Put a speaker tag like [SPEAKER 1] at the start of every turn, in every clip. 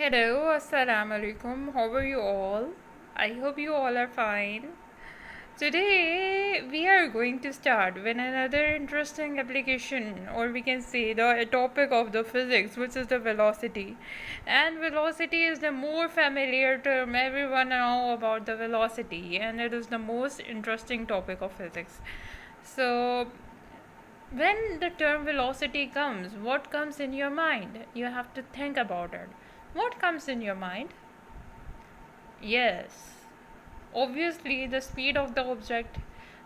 [SPEAKER 1] Hello, Assalamu alaikum. How are you all? I hope you all are fine. Today we are going to start with another interesting application, or we can say the topic of the physics, which is the velocity. And velocity is the more familiar term. Everyone know about the velocity, and it is the most interesting topic of physics. So when the term velocity comes, what comes in your mind? You have to think about it. What comes in your mind? Yes, obviously, the speed of the object,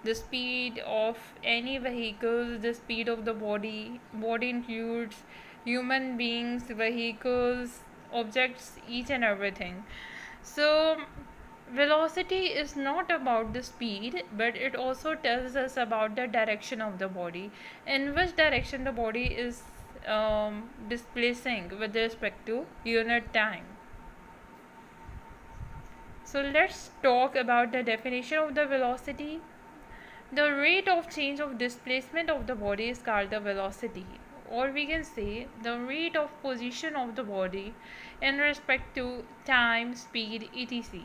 [SPEAKER 1] the speed of any vehicles, the speed of the body. Body includes human beings, vehicles, objects, each and everything. So, velocity is not about the speed, but it also tells us about the direction of the body, in which direction the body is displacing with respect to unit time. So let's talk about the definition of the velocity. The rate of change of displacement of the body is called the velocity, or we can say the rate of position of the body in respect to time, speed, etc.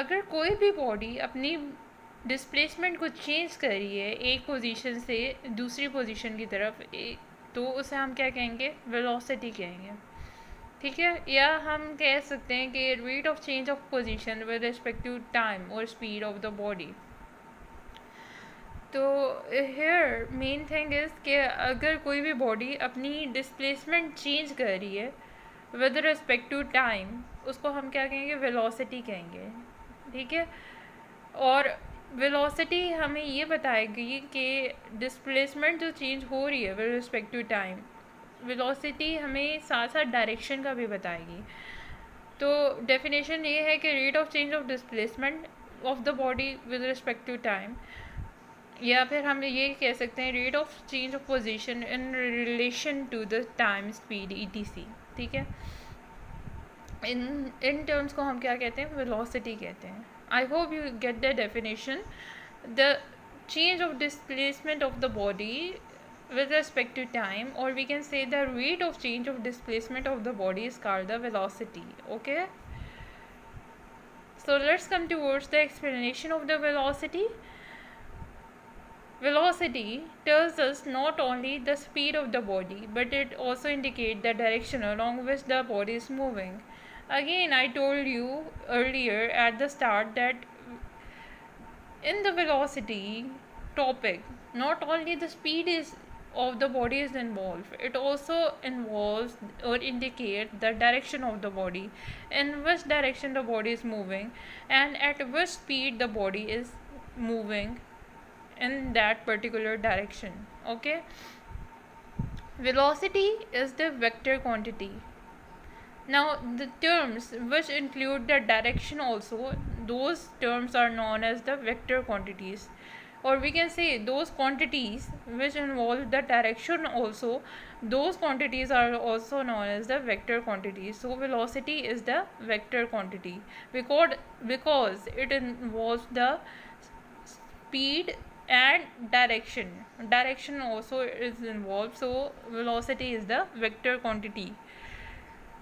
[SPEAKER 1] अगर कोई भी body अपनी displacement को change कर रही है एक position से दूसरी पोजीशन की तरफ, तो उसे हम क्या कहेंगे? वेलोसिटी कहेंगे, ठीक है। या हम कह सकते हैं कि rate of change of position with respect to time और स्पीड ऑफ द बॉडी। तो हेयर मेन थिंग इज़ कि अगर कोई भी बॉडी अपनी डिस्प्लेसमेंट चेंज कर रही है विद रिस्पेक्ट टू टाइम, उसको हम क्या कहेंगे? वेलोसिटी कहेंगे, ठीक है। और वेलोसिटी हमें ये बताएगी कि डिस्प्लेसमेंट जो चेंज हो रही है with respect to time, velocity हमें साथ साथ डायरेक्शन का भी बताएगी। तो डेफिनेशन ये है कि rate of change of displacement of the body with respect to time, या फिर हम ये कह सकते हैं rate of change of position in relation to the time, speed, ETC, ठीक है। इन टर्म्स को हम क्या कहते हैं? वेलोसिटी कहते हैं। I hope you get the definition. The change of displacement of the body with respect to time, or we can say the rate of change of displacement of the body is called the velocity. Okay, so let's come towards the explanation of the velocity. Velocity tells us not only the speed of the body, but it also indicates the direction along which the body is moving. Again, I told you earlier at the start that in the velocity topic, not only the speed of the body is involved, it also involves or indicates the direction of the body, in which direction the body is moving, and at which speed the body is moving in that particular direction. Okay, velocity is the vector quantity. Now the terms which include the direction also, those terms are known as the vector quantities, or we can say those quantities which involve the direction also, those quantities are also known as the vector quantities. So velocity is the vector quantity because it involves the speed and direction also is involved, so velocity is the vector quantity.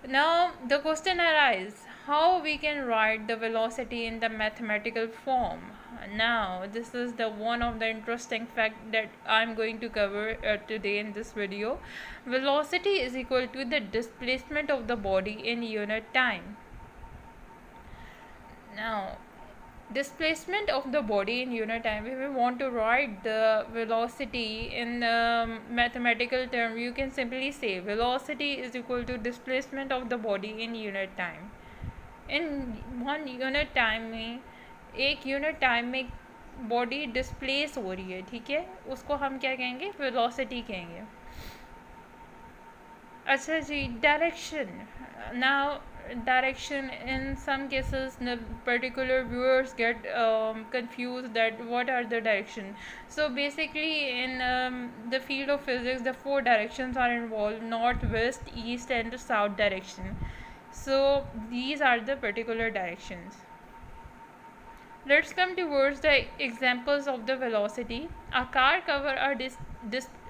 [SPEAKER 1] Now the question arises, how we can write the velocity in the mathematical form. Now this is the one of the interesting fact that I'm going to cover today in this video. Velocity is equal to the displacement of the body in unit time. Now displacement of the body in unit time, if we want to write the velocity in mathematical term, you can simply say velocity is equal to displacement of the body in unit time. In one unit time में, एक unit time में body displace हो रही है, ठीक है, उसको हम क्या कहेंगे? वेलोसिटी कहेंगे। अच्छा जी, direction. Now direction, in some cases the particular viewers get confused that what are the direction. So basically in the field of physics, the four directions are involved: north, west, east and south direction. So these are the particular directions. Let's come towards the examples of the velocity. A car cover a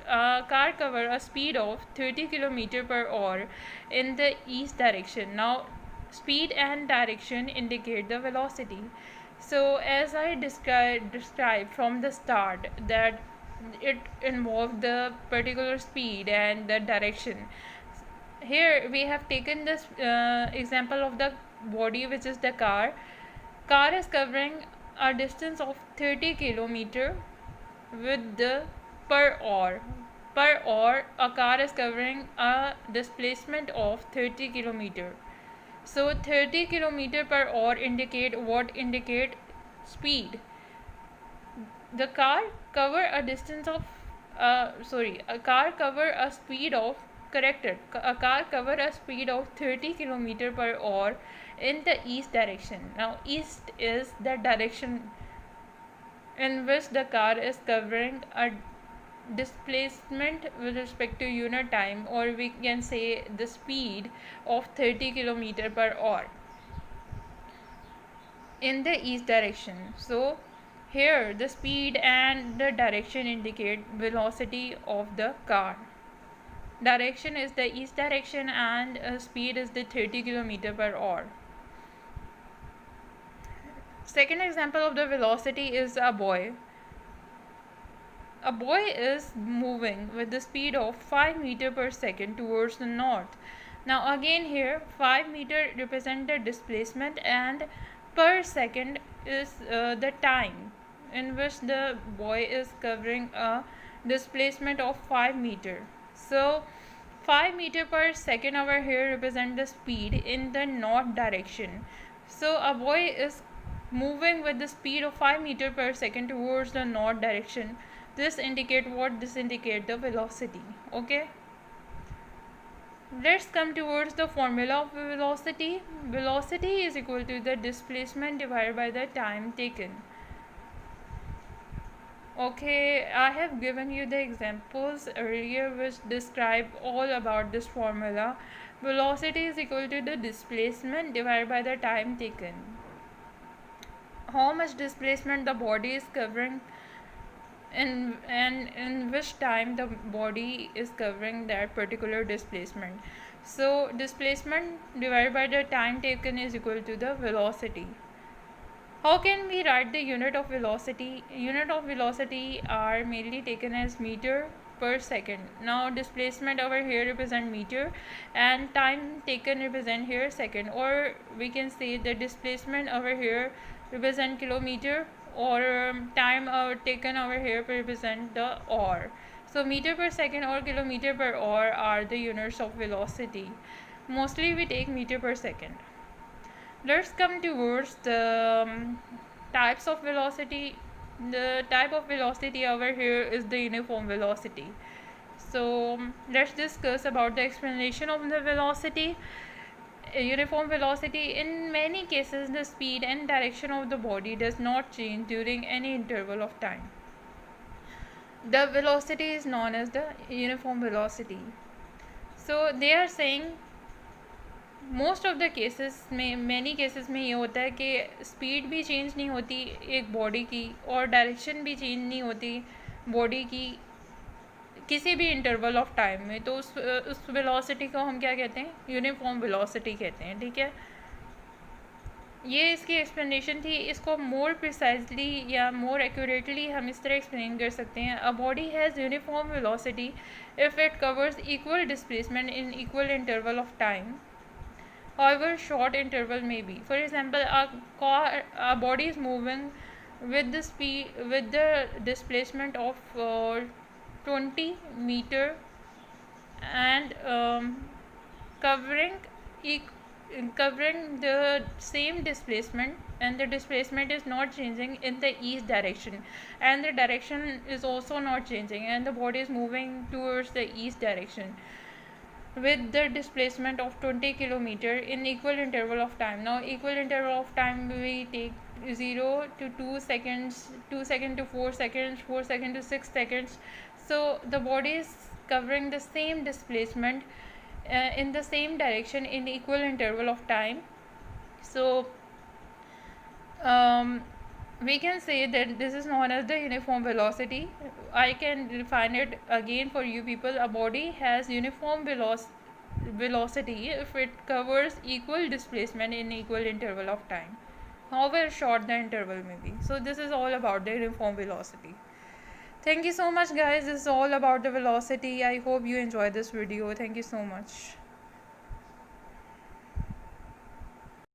[SPEAKER 1] car cover a speed of 30 km per hour in the east direction. Now, speed and direction indicate the velocity. So, as I described from the start, that it involved the particular speed and the direction. Here we have taken this example of the body, which is the car is covering a distance of 30 kilometer with the per hour a car is covering a displacement of 30 kilometer. So 30 kilometer per hour indicate speed. The car cover a distance of a car cover a speed of corrected a car cover a speed of 30 kilometer per hour in the east direction. Now east is the direction in which the car is covering a displacement with respect to unit time, or we can say the speed of 30 kilometer per hour in the east direction. So here the speed and the direction indicate velocity of the car. Direction is the east direction and speed is the 30 kilometer per hour. Second example of the velocity is a boy. A boy is moving with the speed of 5 meter per second towards the north. Now again here 5 meter represent the displacement and per second is the time in which the boy is covering a displacement of 5 meter. So 5 meter per second over here represent the speed in the north direction. So a boy is moving with the speed of 5 meter per second towards the north direction. This indicate what? This indicate the velocity. Okay, let's come towards the formula of velocity. Velocity is equal to the displacement divided by the time taken. Okay, I have given you the examples earlier which describe all about this formula. Velocity is equal to the displacement divided by the time taken. How much displacement the body is covering and in which time the body is covering that particular displacement. So displacement divided by the time taken is equal to the velocity. How can we write the unit of velocity? Unit of velocity are mainly taken as meter per second. Now displacement over here represent meter and time taken represent here second, or we can say the displacement over here represent kilometer, or time taken over here represent the hour. So meter per second or kilometer per hour are the units of velocity. Mostly we take meter per second. Let's come towards the types of velocity. The type of velocity over here is the uniform velocity. So let's discuss about the explanation of the velocity. Uniform velocity, in many cases the speed and direction of the body does not change during any interval of time. The velocity is known as the uniform velocity. So they are saying most of the cases में, many cases में ये होता है कि speed भी change नहीं होती एक बॉडी की और डायरेक्शन भी चेंज नहीं होती बॉडी की किसी भी इंटरवल ऑफ टाइम में, तो उस वेलोसिटी को हम क्या कहते हैं? यूनिफॉर्म वेलोसिटी कहते हैं. ठीक है, ये इसकी एक्सप्लेनेशन थी. इसको मोर प्रिसाइजली या मोर एक्यूरेटली हम इस तरह एक्सप्लेन कर सकते हैं. A body has uniform velocity if it covers equal displacement in equal interval of time, however short interval may be. For example, a body is moving with the displacement of 20 meter and covering the same displacement, and the displacement is not changing in the east direction, and the direction is also not changing, and the body is moving towards the east direction with the displacement of 20 kilometer in equal interval of time. Now equal interval of time we take 0 to 2 seconds, 2 seconds to 4 seconds, 4 seconds to 6 seconds. So the body is covering the same displacement in the same direction in equal interval of time. So we can say that this is known as the uniform velocity. I can define it again for you people. A body has uniform velocity if it covers equal displacement in equal interval of time, however short the interval may be. So this is all about the uniform velocity. Thank you so much guys. This is all about the velocity. I hope you enjoyed this video. Thank you so much.